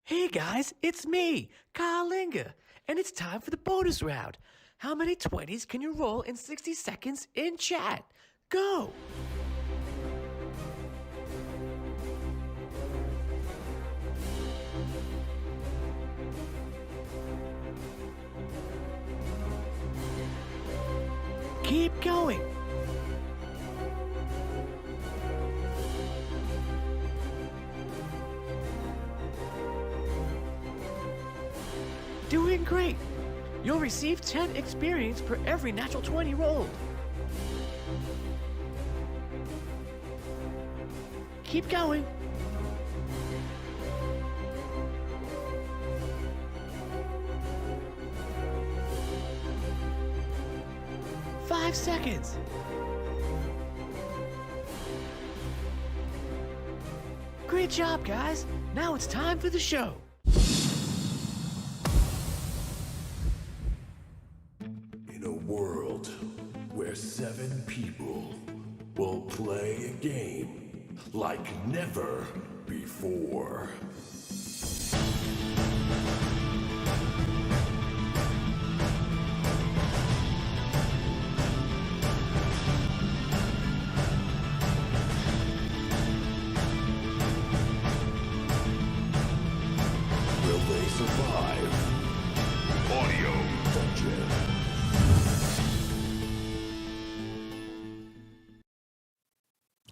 Hey guys, it's me, Kalinga, and it's time for the bonus round. How many 20s can you roll in 60 seconds in chat? Go! Keep going! Doing great! You'll receive 10 experience for every natural 20 rolled. Keep going. Five seconds. Great job, guys. Now it's time for the show. In a world where 7 people will play a game like never before. Will they survive? Audio Dungeon.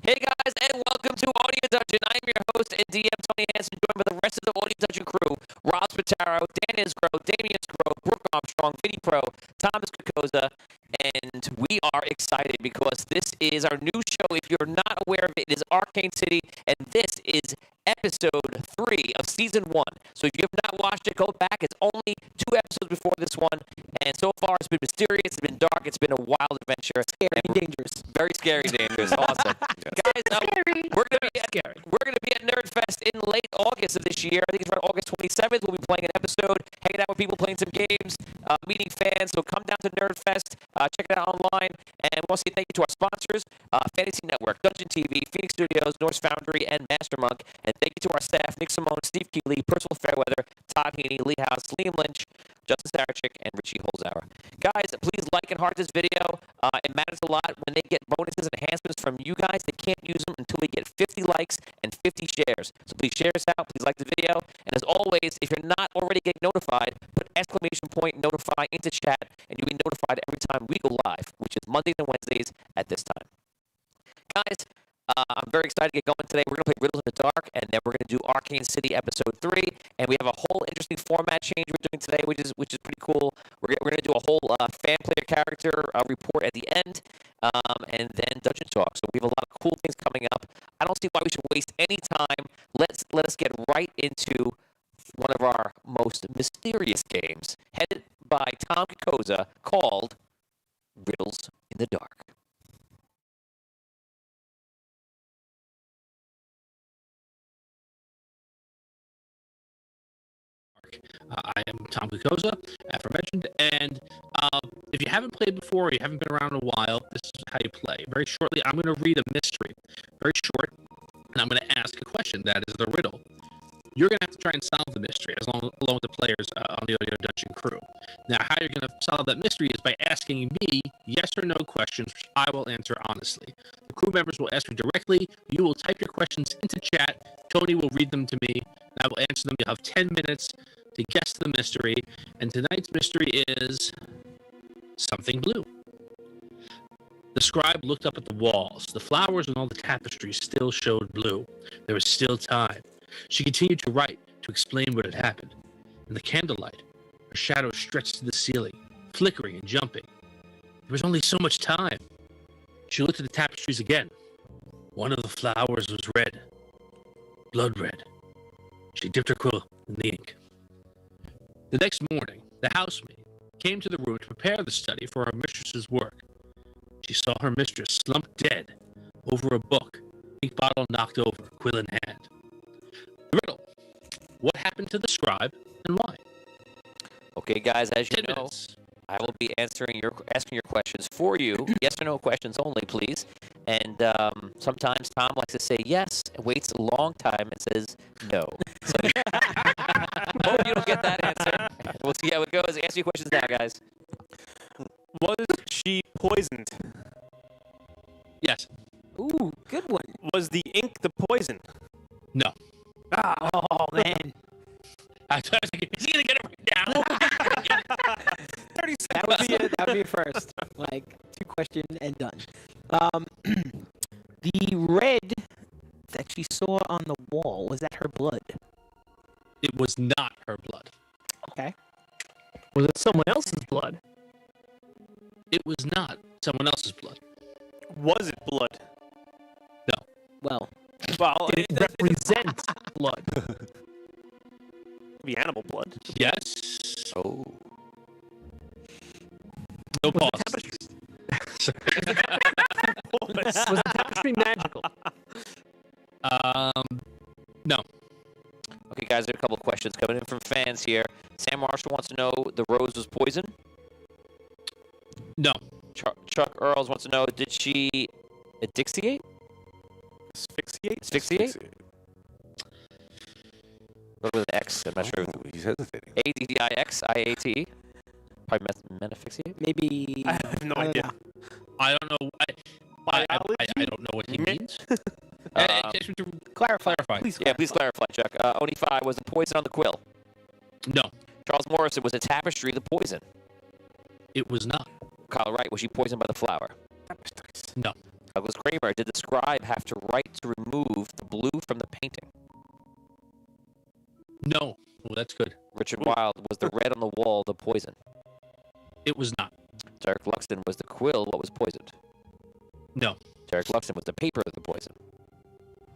Hey guys, and welcome to Audio Dungeon. I am your host and DM Tony Hansen, joined by the rest of the Audio Dungeon crew: Rob Spataro, Dan Isgrove, Damian Scrow, Brooke Armstrong, Vinny Pro, Thomas Kokoza, and we are excited because this is our new show. If you're not aware of it, it is Arcane City, and this is episode 3 of season 1. So if you have not watched it, go back. It's only 2 episodes before this one, and so far it's been mysterious, it's been dark, it's been a wild adventure. Scary, dangerous. Very scary, dangerous. Awesome. Guys, we're going to be at Nerdfest in late August of this year. I think it's around August 27th. We'll be playing an episode, hanging out with people, playing some games, meeting fans. So come down to Nerdfest, check it out online, and we want to say thank you to our sponsors, Fantasy Network, Dungeon TV, Phoenix Studios, Norse Foundry, and Master Monk. And thank you to our staff, Nick Simone, Steve Keeley, Percival Fairweather, Todd Heaney, Lee House, Liam Lynch, Justin Sarachik, and Richie Holzauer. Guys, please like and heart this video. It matters a lot when they get bonuses and enhancements from you guys. They can't use them until we get 50 likes and 50 shares. So please share this out. Please like the video. And as always, if you're not already getting notified, put exclamation point notify into chat, and you'll be notified every time we go live, which is Mondays and Wednesdays at this time. Guys, I'm very excited to get going today. We're going to play Riddles in the Dark, and then we're going to do Arcane City Episode 3. And we have a whole interesting format change we're doing today, which is pretty cool. We're going to do a whole fan player character report at the end, and then Dungeon Talk. So we have a lot of cool things coming up. I don't see why we should waste any time. Let us get right into one of our most mysterious games, headed by Tom Kokoza, called Riddles in the Dark. I am Tom Kokoza, aforementioned, and if you haven't played before or you haven't been around in a while, this is how you play. Very shortly, I'm going to read a mystery, very short, and I'm going to ask a question. That is the riddle. You're going to have to try and solve the mystery, along with the players on the Audio Dungeon crew. Now, how you're going to solve that mystery is by asking me yes or no questions, which I will answer honestly. The crew members will ask you directly. You will type your questions into chat. Tony will read them to me, and I will answer them. You'll have 10 minutes to guess the mystery, and tonight's mystery is something blue. The scribe looked up at the walls. The flowers and all the tapestries still showed blue. There was still time. She continued to write, to explain what had happened. In the candlelight, her shadow stretched to the ceiling, flickering and jumping. There was only so much time. She looked at the tapestries again. One of the flowers was red, blood red. She dipped her quill in the ink. The next morning, the housemaid came to the room to prepare the study for her mistress's work. She saw her mistress slumped dead over a book, ink bottle knocked over, quill in hand. The riddle. What happened to the scribe and why? Okay, guys, as you 10 know, minutes. I will be asking your questions for you. Yes or no questions only, please. And sometimes Tom likes to say yes and waits a long time and says no. So get that answer. We'll see how it goes. Ask you questions now, guys. Was she poisoned? Yes. Ooh, good one. Was the ink the poison? No. Oh, man. I was like, is he gonna get it right now? 30 That would be a first. Like, 2 questions and done. The red that she saw on the wall, was that her blood? It was not her blood. Okay. Was it someone else's blood? It was not someone else's blood. Was it blood? Well, Well, Did it represent blood? be animal blood. Yes. Oh. No Was pause. the tapestry magical? No. Okay, guys, there are a couple of questions coming in from fans here. Sam Marshall wants to know the rose was poison. No. Chuck Earls wants to know, did she asphyxiate? Asphyxiate? Asphyxiate? What was an X? I'm not sure. He's hesitating. A-D-D-I-X-I-A-T. Probably metafixiate? maybe... I have no I don't idea. know. I don't know. I don't know what he means. Just to Clarify. Please. Yeah, please clarify, Chuck. Oni5 was the poison on the quill. No. Charles Morrison, was the tapestry the poison? It was not. Kyle Wright, was she poisoned by the flower? No. Douglas Kramer, did the scribe have to write to remove the blue from the painting? No. Oh, that's good. Richard Wilde, was the red on the wall the poison? It was not. Derek Luxton, was the quill what was poisoned? No. Derek Luxton, was the paper the poison?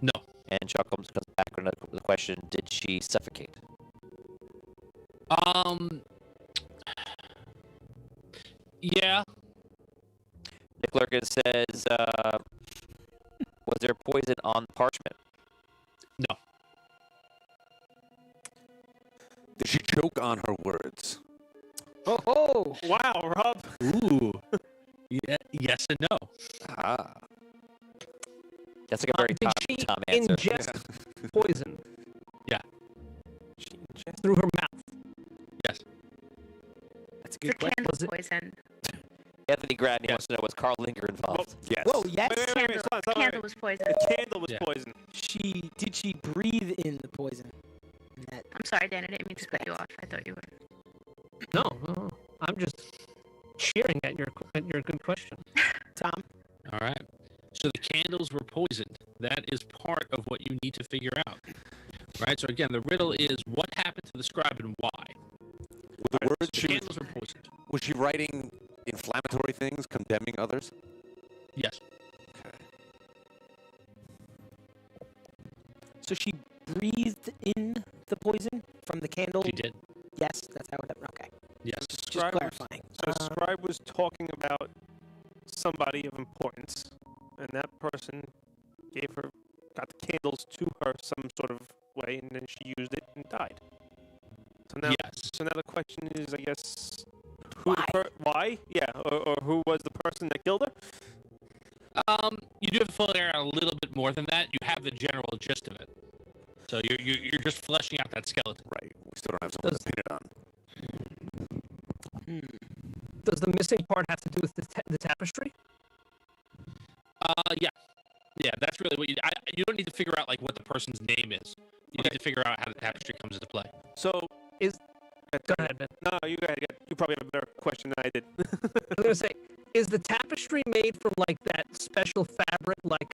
No. And Chuck comes back with the question, did she suffocate? Yeah. Nick Lurkin says, was there poison on parchment? No. Did she choke on her words? Oh, Wow, Rob. Ooh. Yeah. Yes and no. Ah. That's like a very Did Tom, she Tom answer. ingest poison? Yeah. Through her mouth. Yes. that's a The good question. candle Was it- poison. Anthony Gradney wants to know, was Carl Linger involved? Yes. Whoa, yes. Candle, stop, the stop, candle was poison. The candle was Yeah. poison. Did she breathe in the poison? In that, I'm sorry, Dan. I didn't mean to cut you off. I thought you were. No. I'm just cheering at your good question. Tom? All right. So the candles were poisoned. That is part of what you need to figure out. Right? So again, the riddle is what happened to the scribe and why. The words The she was, candles were poisoned. was she writing inflammatory things, condemning others? Yes. So she breathed in the poison from the candle? She did. Yes, that's how it happened. Okay. Yes. Just Scribe was- clarifying. So a scribe was talking about somebody of importance, and that person got the candles to her some sort of way, and then she used it and died. So now, Yes. so now the question is, I guess, why? Yeah, or who was the person that killed her? You do have to figure out a little bit more than that. You have the general gist of it. So you're just fleshing out that skeleton. Right. We still don't have someone to pin it on. Does the missing part have to do with the tapestry? Yeah. Yeah, that's really what you don't need to figure out like what the person's name is. You need to figure out how the tapestry comes into play. So Go ahead, Ben. no, you go ahead. You probably have a better question than I did. I was gonna say, is the tapestry made from like that special fabric, like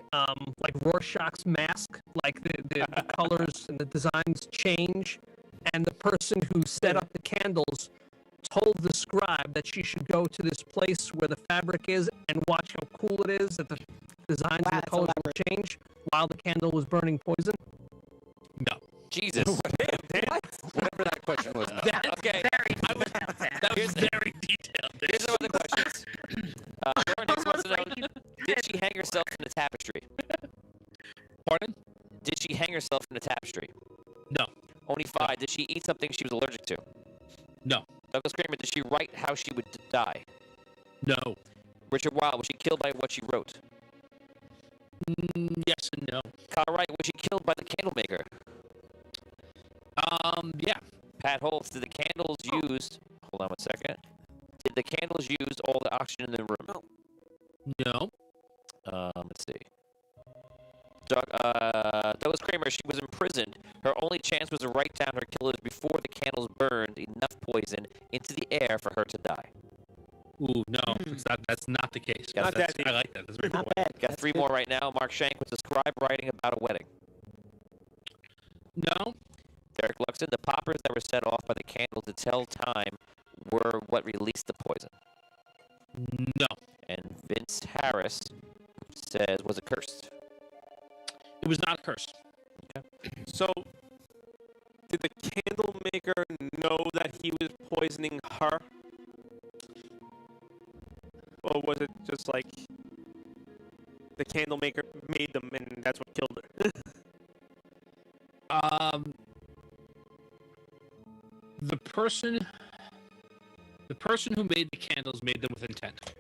Rorschach's mask, like the colors and the designs change, and the person who set up the candles told the scribe that she should go to this place where the fabric is and watch how cool it is, that the designs Wow, and the that's colors will elaborate. change while the candle was burning poison. No. Jesus. Whatever that question was. Okay. Very detailed, Dan. That was very detailed. Here's some other questions. Lauren Hicks wants to know, Almost like did she hang herself from the tapestry? Pardon? Did she hang herself from the tapestry? No. Only 5, did she eat something she was allergic to? No. Douglas Kramer, did she write how she would die? No. Richard Wilde, was she killed by what she wrote? Yes and no. Kyle Wright, was she killed by the candle maker? Yeah. Pat Holtz, did the candles used? Hold on 1 second. Did the candles use all the oxygen in the room? No. Let's see. Douglas Kramer, she was imprisoned. Her only chance was to write down her killers before the candles burned enough poison into the air for her to die. Ooh, no, that's not the case. Not that I like that. That's very Not important. bad. Got 3 more right now. Mark Shank was a scribe writing about a wedding. No. Derek Luxon, the poppers that were set off by the candle to tell time were what released the poison. No. And Vince Harris says, was it cursed? It was not a curse. So, did the candle maker know that he was poisoning her? Or was it just like the candle maker made them and that's what killed her? The person who made the candles made them with intent.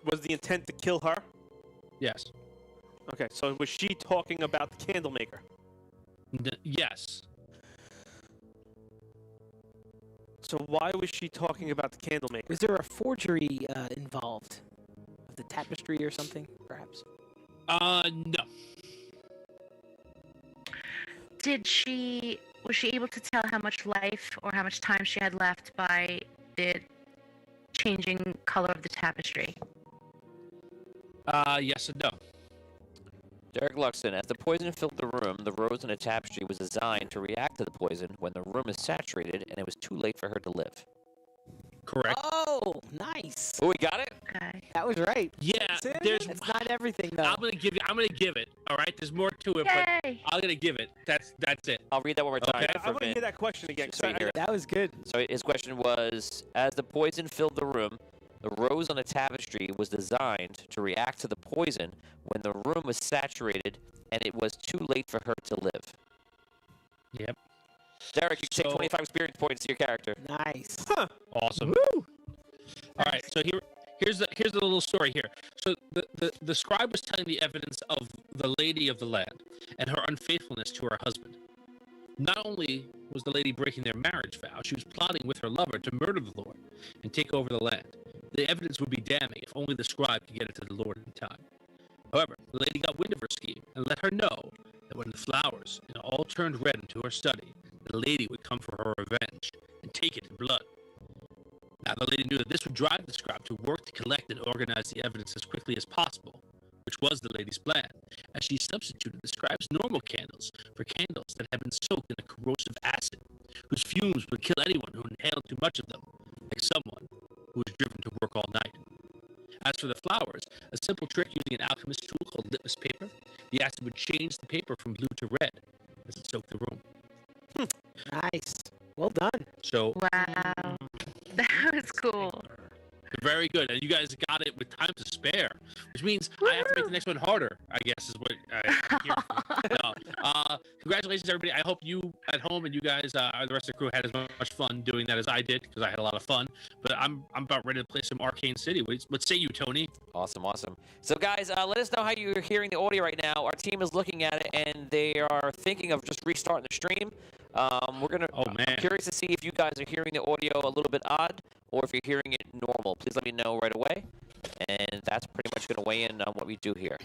Was the intent to kill her? Yes. Okay, so was she talking about the candle maker? Yes. So why was she talking about the candle maker? Was there a forgery involved of the tapestry or something, perhaps? No. Was she able to tell how much life or how much time she had left by the changing color of the tapestry? Yes and no. Derek Luxon, as the poison filled the room, the rose in the tapestry was designed to react to the poison when the room is saturated and it was too late for her to live. Correct. Oh, nice. Oh, we got it? Okay. That was right. Yeah, there's. It's not everything though. I'm gonna give it. All right, there's more to it, Yay! but I'm gonna give it. That's it. I'll read that one more time. Okay. I want to hear that question again. 'cause So I- here. That was good. So his question was, as the poison filled the room, the rose on the tapestry was designed to react to the poison when the room was saturated and it was too late for her to live. Yep. Derek, you take So- 25 experience points to your character. Nice. Awesome. All right, so here's the little story here. So the scribe was telling the evidence of the lady of the land and her unfaithfulness to her husband. Not only was the lady breaking their marriage vow, she was plotting with her lover to murder the Lord and take over the land. The evidence would be damning if only the scribe could get it to the Lord in time. However, the lady got wind of her scheme and let her know that when the flowers all turned red into her study, the lady would come for her revenge and take it in blood. Now, the lady knew that this would drive the scribe to work to collect and organize the evidence as quickly as possible, which was the lady's plan, as she substituted the scribe's normal candles for candles that had been soaked in a corrosive acid, whose fumes would kill anyone who inhaled too much of them, like someone who was driven to work all night. As for the flowers, a simple trick using an alchemist tool called litmus paper, the acid would change the paper from blue to red as it soaked the room. Nice. Well done. So, Wow. That was cool. very good. And you guys got it with time to spare, which means I have to make the next one harder, I guess, is what I hear. No. Congratulations, everybody. I hope you at home and you guys, the rest of the crew, had as much fun doing that as I did, because I had a lot of fun. But I'm about ready to play some Arcane City. What say you, Tony? Awesome, awesome. So, guys, let us know how you're hearing the audio right now. Our team is looking at it, and they are thinking of just restarting the stream. We're gonna. Oh, man. I'm curious to see if you guys are hearing the audio a little bit odd, or if you're hearing it normal. Please let me know right away. And that's pretty much gonna weigh in on what we do here.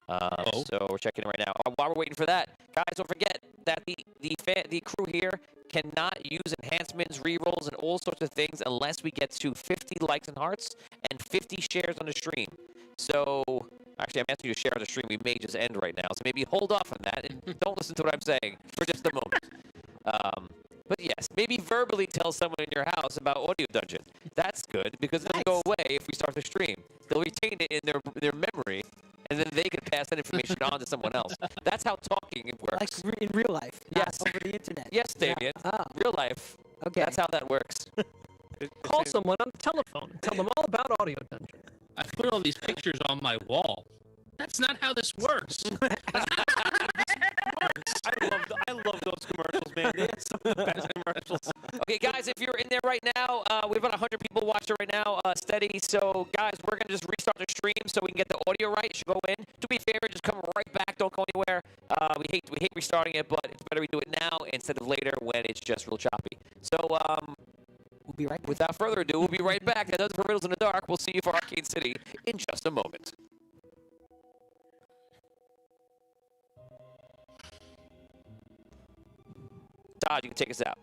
So we're checking it right now. While we're waiting for that, guys, don't forget that the crew here cannot use enhancements, rerolls, and all sorts of things unless we get to 50 likes and hearts and 50 shares on the stream. So, actually, I'm asking you to share on the stream. We may just end right now. So maybe hold off on that and don't listen to what I'm saying for just a moment. But yes, maybe verbally tell someone in your house about Audio Dungeon. That's good because it doesn't go away if we start the stream. They'll retain it in their memory, and then they can pass that information on to someone else. That's how talking works. Like in real life, not Yes. over the internet. Yes, Damien. Oh, Real life. okay. That's how that works. Call someone on the telephone and tell them all about Audio Dungeon. I put all these pictures on my wall. That's not how this works. I love those commercials, man. They are some of the best commercials. Okay, guys, if you're in there right now, we have about 100 people watching right now, steady. So, guys, we're going to just restart the stream so we can get the audio right. You should go in. To be fair, just come right back. Don't go anywhere. We hate restarting it, but it's better we do it now instead of later when it's just real choppy. So, We'll be right back. without further ado, we'll be right back. That's for Riddles in the Dark. We'll see you for Arcade City in just a moment. Todd, you can take us out.